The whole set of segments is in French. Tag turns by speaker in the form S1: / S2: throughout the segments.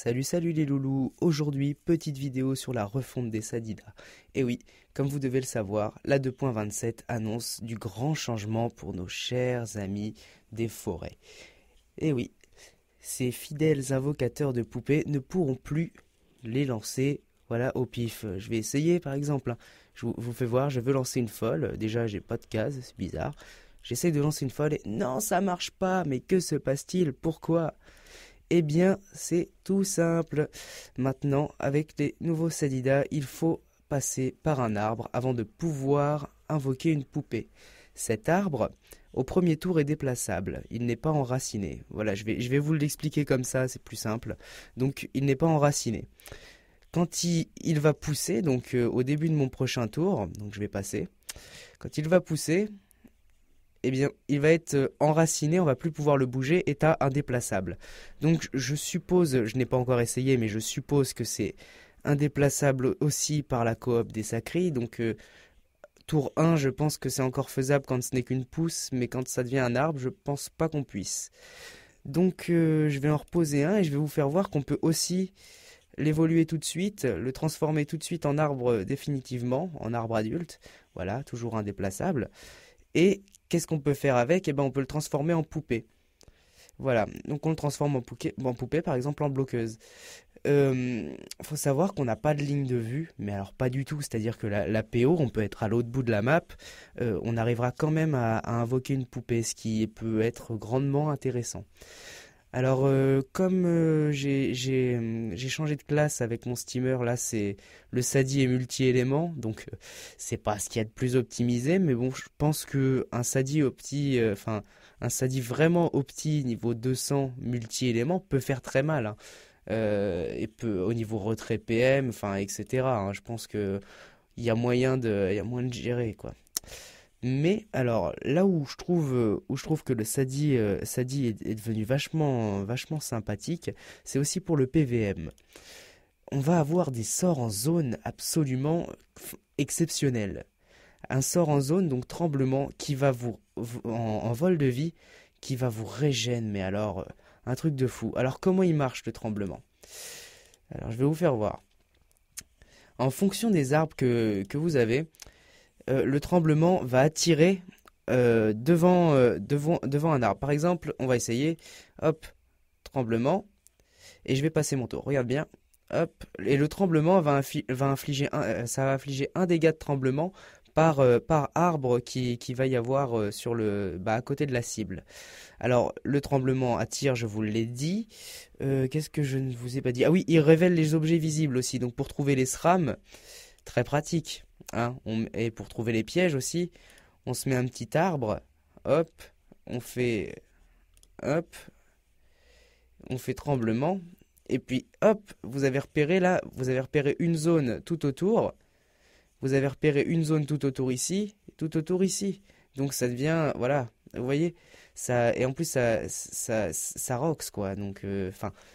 S1: Salut les loulous, aujourd'hui petite vidéo sur la refonte des Sadidas. Et oui, comme vous devez le savoir, la 2.27 annonce du grand changement pour nos chers amis des forêts. Et oui, ces fidèles invocateurs de poupées ne pourront plus les lancer, voilà, au pif. Je vais essayer par exemple, hein. Je vous fais voir, je veux lancer une folle, déjà j'ai pas de case, c'est bizarre. J'essaye de lancer une folle et non ça marche pas, mais que se passe-t-il? Pourquoi? Eh bien, c'est tout simple. Maintenant, avec les nouveaux Sadidas, il faut passer par un arbre avant de pouvoir invoquer une poupée. Cet arbre, au premier tour, est déplaçable. Il n'est pas enraciné. Voilà, je vais vous l'expliquer comme ça, c'est plus simple. Donc, il n'est pas enraciné. Quand il va pousser, donc au début de mon prochain tour, donc je vais passer. Quand il va pousser, eh bien, il va être enraciné, on va plus pouvoir le bouger, état indéplaçable. Donc, je suppose, je n'ai pas encore essayé, mais je suppose que c'est indéplaçable aussi par la coop des Sacris. Donc, tour 1, je pense que c'est encore faisable quand ce n'est qu'une pousse, mais quand ça devient un arbre, je pense pas qu'on puisse. Donc, je vais en reposer un et je vais vous faire voir qu'on peut aussi l'évoluer tout de suite, le transformer tout de suite en arbre définitivement, en arbre adulte. Voilà, toujours indéplaçable. Et qu'est-ce qu'on peut faire avec? Eh ben, on peut le transformer en poupée. Voilà, donc on le transforme en poupée, par exemple en bloqueuse. Faut savoir qu'on n'a pas de ligne de vue, mais alors pas du tout. C'est-à-dire que la PO, on peut être à l'autre bout de la map, on arrivera quand même à invoquer une poupée, ce qui peut être grandement intéressant. Alors, comme j'ai changé de classe avec mon steamer, là c'est le Sadi est multi-élément, donc c'est pas ce qu'il y a de plus optimisé, mais bon, je pense que un Sadi un Sadi vraiment opti niveau 200 multi-éléments peut faire très mal, hein. Et peut au niveau retrait PM, enfin etc., hein. Je pense que il y a moyen de gérer quoi. Mais alors là où je trouve que le Sadi est devenu vachement sympathique, c'est aussi pour le PVM. On va avoir des sorts en zone absolument exceptionnels. Un sort en zone, donc tremblement, qui va en vol de vie, qui va vous régénérer, mais alors un truc de fou. Alors comment il marche le tremblement? Alors je vais vous faire voir. En fonction des arbres que vous avez, le tremblement va attirer devant un arbre. Par exemple, on va essayer, hop, tremblement, et je vais passer mon tour. Regarde bien, hop, et le tremblement va infliger ça va infliger un dégât de tremblement par arbre qui va y avoir à côté de la cible. Alors, le tremblement attire, je vous l'ai dit. Qu'est-ce que je ne vous ai pas dit? Ah oui, il révèle les objets visibles aussi. Donc, pour trouver les SRAM, très pratique, hein. Et pour trouver les pièges aussi, on se met un petit arbre, hop, on fait, hop, on fait tremblement, et puis hop, vous avez repéré là, vous avez repéré une zone tout autour, vous avez repéré une zone tout autour ici, tout autour ici. Donc ça devient, voilà, vous voyez, ça, et en plus ça rox quoi. Donc,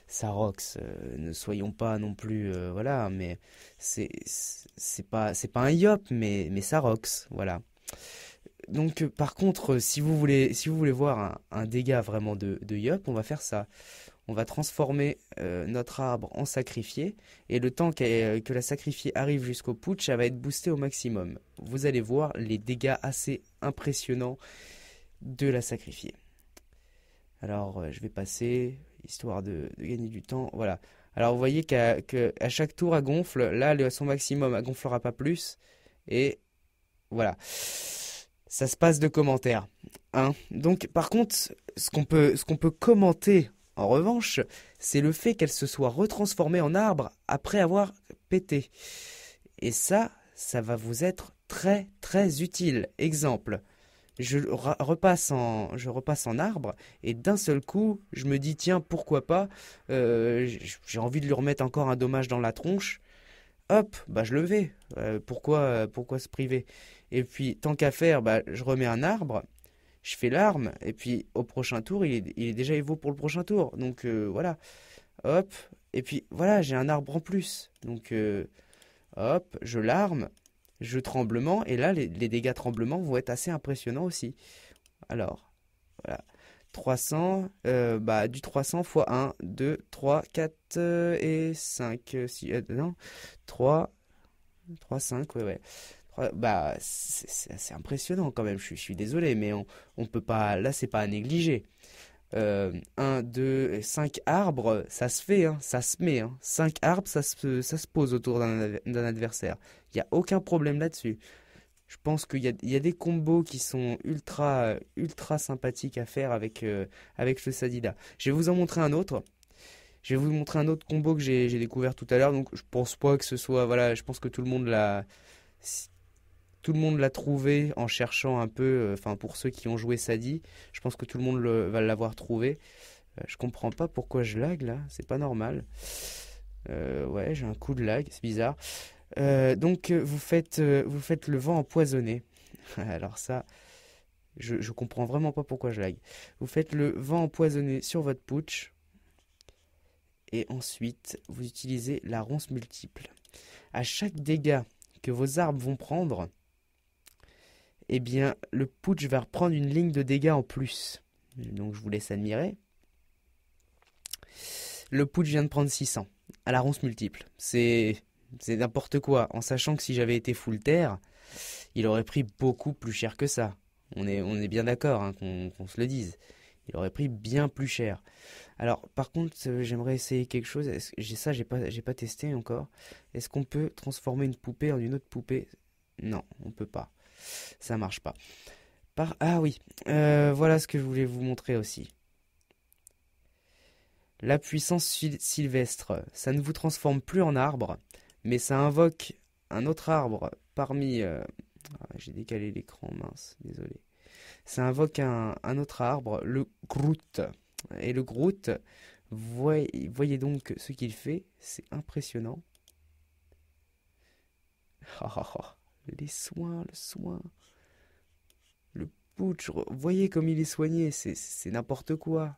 S1: ça rox. Ne soyons pas non plus, voilà, mais c'est pas un yop, mais ça rox, voilà. Donc, par contre, si vous voulez voir un dégât vraiment de yop, on va faire ça. On va transformer notre arbre en sacrifié et le temps que la sacrifiée arrive jusqu'au putsch, ça va être boosté au maximum. Vous allez voir les dégâts assez impressionnants de la sacrifiée. Alors je vais passer, histoire de gagner du temps. Voilà. Alors vous voyez qu'à chaque tour elle gonfle, là elle est à son maximum, elle gonflera pas plus. Et voilà. Ça se passe de commentaires, hein. Donc, par contre, ce qu'on peut commenter, en revanche, c'est le fait qu'elle se soit retransformée en arbre après avoir pété. Et ça va vous être très utile. Exemple, je repasse en arbre et d'un seul coup, je me dis tiens pourquoi pas, j'ai envie de lui remettre encore un dommage dans la tronche. Hop, bah je le vais. Pourquoi se priver? Et puis, tant qu'à faire, bah, je remets un arbre, je fais l'arme, et puis au prochain tour, il est déjà évo pour le prochain tour. Donc voilà, hop, et puis voilà, j'ai un arbre en plus. Donc hop, je l'arme, je tremblement, et là, les dégâts tremblement vont être assez impressionnants aussi. Alors, voilà. 300, du 300 fois 1, 2, 3, 4 et 5. Non, 3, 3, 5, ouais, ouais. C'est assez impressionnant quand même, je suis désolé, mais on peut pas, là, c'est pas à négliger. 1, 2, 5 arbres, ça se fait, hein, ça se met. Hein. 5 arbres, ça se pose autour d'un adversaire. Il n'y a aucun problème là-dessus. Je pense qu'il y a des combos qui sont ultra sympathiques à faire avec le Sadida. Je vais vous en montrer un autre. Je vais vous montrer un autre combo que j'ai découvert tout à l'heure. Donc je pense pas que ce soit... Voilà, je pense que tout le monde l'a trouvé en cherchant un peu... Enfin, pour ceux qui ont joué Sadi, je pense que tout le monde va l'avoir trouvé. Je comprends pas pourquoi je lag là. C'est pas normal. Ouais, j'ai un coup de lag, c'est bizarre. Donc vous faites le vent empoisonné. Alors ça, je comprends vraiment pas pourquoi je lag. Vous faites le vent empoisonné sur votre putsch et ensuite vous utilisez la ronce multiple. À chaque dégât que vos arbres vont prendre, eh bien le putsch va reprendre une ligne de dégâts en plus. Donc je vous laisse admirer. Le putsch vient de prendre 600 à la ronce multiple. C'est n'importe quoi, en sachant que si j'avais été full terre, il aurait pris beaucoup plus cher que ça. On est bien d'accord, hein, qu'on se le dise. Il aurait pris bien plus cher. Alors, par contre, j'aimerais essayer quelque chose. J'ai pas testé encore. Est-ce qu'on peut transformer une poupée en une autre poupée? Non, on peut pas. Ça marche pas. Ah oui, voilà ce que je voulais vous montrer aussi. La puissance sylvestre, ça ne vous transforme plus en arbre, mais ça invoque un autre arbre parmi... j'ai décalé l'écran, mince, désolé. Ça invoque un autre arbre, le Groot. Et le Groot, voyez donc ce qu'il fait, c'est impressionnant. Les soins, le soin, le putsch, voyez comme il est soigné, c'est n'importe quoi.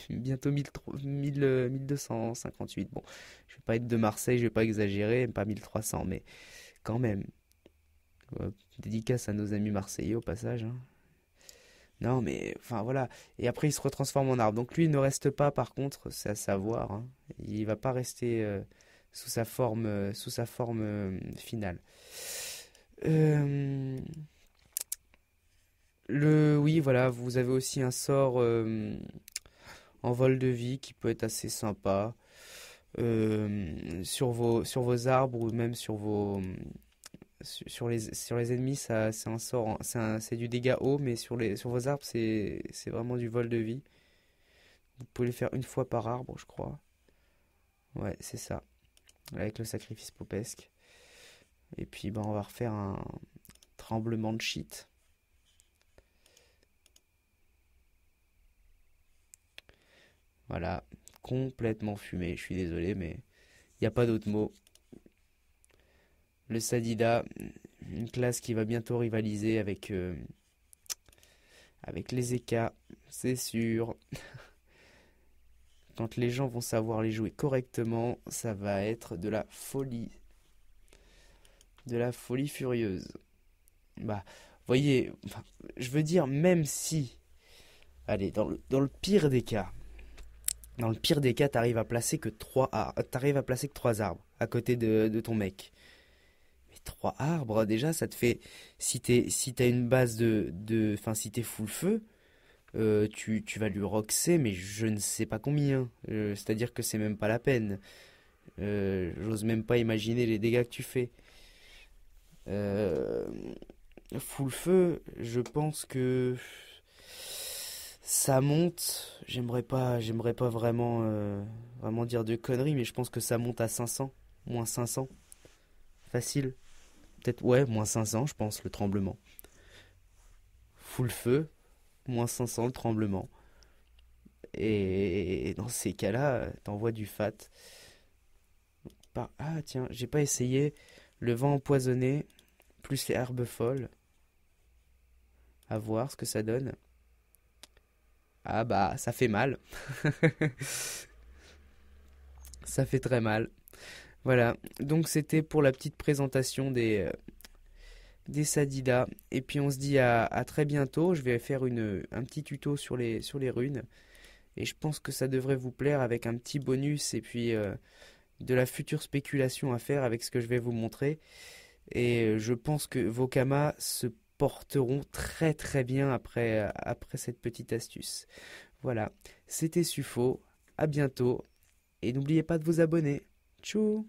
S1: Bientôt 1258. Bon, je vais pas être de Marseille, je vais pas exagérer, pas 1300, mais quand même. Dédicace à nos amis marseillais au passage. Hein. Non, mais enfin voilà. Et après, il se retransforme en arbre. Donc lui, il ne reste pas, par contre, c'est à savoir. Hein. Il va pas rester sous sa forme finale. Euh, oui, voilà. Vous avez aussi un sort en vol de vie qui peut être assez sympa sur vos arbres ou même sur les ennemis, ça, c'est un sort, c'est du dégât haut, mais sur vos arbres, c'est vraiment du vol de vie. Vous pouvez le faire une fois par arbre, je crois. Ouais, c'est ça. Avec le sacrifice popesque. Et puis, on va refaire un tremblement de shit. Voilà, complètement fumé. Je suis désolé, mais il n'y a pas d'autre mot. Le Sadida, une classe qui va bientôt rivaliser avec les EK, c'est sûr. Quand les gens vont savoir les jouer correctement, ça va être de la folie. De la folie furieuse. Voyez, je veux dire, même si, allez, dans le pire des cas, t'arrives à placer que trois arbres à côté de ton mec. Mais 3 arbres, déjà, ça te fait, si t'as une base enfin, si t'es full feu, tu vas lui roxer, mais je ne sais pas combien. C'est-à-dire que c'est même pas la peine. J'ose même pas imaginer les dégâts que tu fais. Euh, Full feu, je pense que ça monte. J'aimerais pas vraiment dire de conneries, mais je pense que ça monte à 500, moins 500, facile. Peut-être, ouais, moins 500, je pense, le tremblement. Full feu, moins 500 le tremblement. Et dans ces cas-là, t'envoies du fat. Ah tiens, j'ai pas essayé le vent empoisonné plus les herbes folles. À voir ce que ça donne. Ah ça fait mal. Ça fait très mal. Voilà, donc c'était pour la petite présentation des Sadidas. Et puis on se dit à très bientôt. Je vais faire un petit tuto sur les runes. Et je pense que ça devrait vous plaire avec un petit bonus et puis de la future spéculation à faire avec ce que je vais vous montrer. Et je pense que vos kamas se porteront très très bien après cette petite astuce. Voilà, c'était Sufo, à bientôt, et n'oubliez pas de vous abonner. Tchou!